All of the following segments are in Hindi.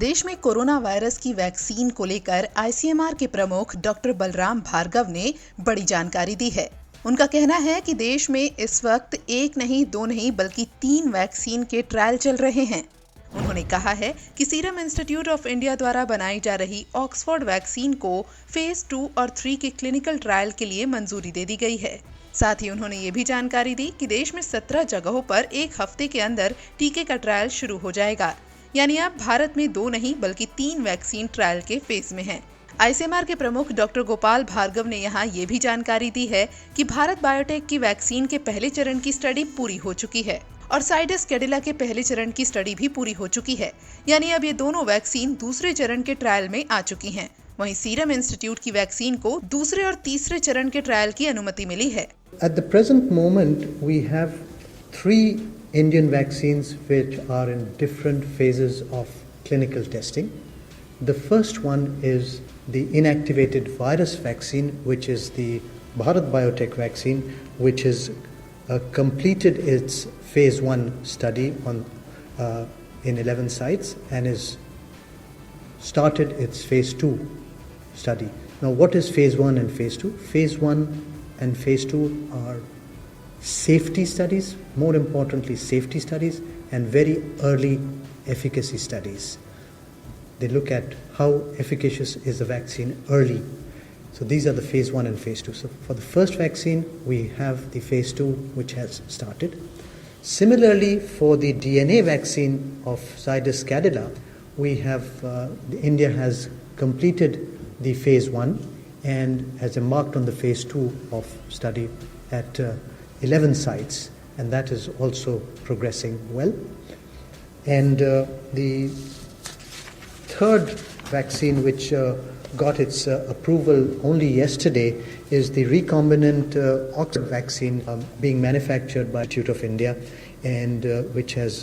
देश में कोरोना वायरस की वैक्सीन को लेकर आईसीएमआर के प्रमुख डॉक्टर बलराम भार्गव ने बड़ी जानकारी दी है। उनका कहना है कि देश में इस वक्त एक नहीं, दो नहीं बल्कि 3 वैक्सीन के ट्रायल चल रहे हैं। उन्होंने कहा है कि सीरम इंस्टीट्यूट ऑफ इंडिया द्वारा बनाई जा रही ऑक्सफोर्ड वैक्सीन को फेज 2 और 3 के क्लिनिकल ट्रायल के लिए मंजूरी दे दी गई है। साथ ही उन्होंने ये भी जानकारी दी कि देश में 17 जगहों पर 1 हफ्ते के अंदर टीके का ट्रायल शुरू हो जाएगा। यानी अब भारत में 2 नहीं बल्कि 3 वैक्सीन ट्रायल के फेज में हैं। आईसीएमआर के प्रमुख डॉक्टर गोपाल भार्गव ने यहाँ ये भी जानकारी दी है कि भारत बायोटेक की वैक्सीन के पहले चरण की स्टडी पूरी हो चुकी है और जाइडस कैडिला के पहले चरण की स्टडी भी पूरी हो चुकी है। यानी अब ये दोनों वैक्सीन दूसरे चरण के ट्रायल में आ चुकी हैं। वहीं सीरम इंस्टीट्यूट की वैक्सीन को दूसरे और तीसरे चरण के ट्रायल की अनुमति मिली है। At the present moment, we have 3 Indian vaccines which are in different phases of clinical testing. The first one is the inactivated virus vaccine, which is the Bharat Biotech vaccine, which has completed its phase 1 study in 11 sites and has started its phase 2 study. Now, what is phase 1 and phase 2? Phase 1 and phase 2 are safety studies, more importantly safety studies, and very early efficacy studies. They look at how efficacious is the vaccine early. So these are the phase 1 and phase 2. So for the first vaccine, we have the phase 2 which has started. Similarly, for the DNA vaccine of Zydus Cadila, we have India has completed the phase 1 and has embarked on the phase 2 of study at 11 sites, and that is also progressing well. And the third vaccine which got its approval only yesterday is the recombinant Oxford vaccine being manufactured by Institute of India, and which has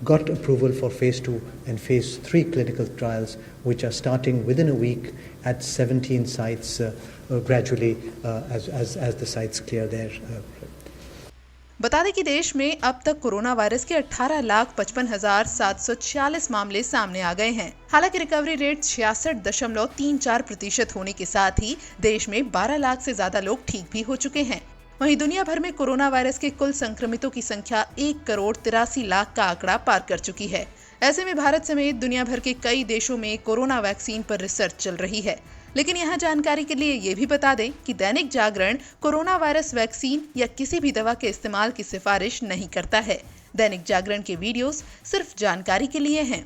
got approval for phase 2 and phase 3 clinical trials, which are starting within a week at 17 sites gradually as the sites clear their बता दें कि देश में अब तक कोरोना वायरस के 18,55,746 मामले सामने आ गए हैं। हालांकि रिकवरी रेट 66.34% होने के साथ ही देश में 12 लाख से ज्यादा लोग ठीक भी हो चुके हैं। वहीं दुनिया भर में कोरोना वायरस के कुल संक्रमितों की संख्या 1,83,00,000 का आंकड़ा पार कर चुकी है। ऐसे में भारत समेत दुनिया भर के कई देशों में कोरोना वैक्सीन पर रिसर्च चल रही है। लेकिन यहाँ जानकारी के लिए ये भी बता दें कि Dainik Jagran corona virus vaccine या किसी भी दवा के इस्तेमाल की सिफारिश नहीं करता है। दैनिक जागरण के वीडियोस सिर्फ जानकारी के लिए हैं।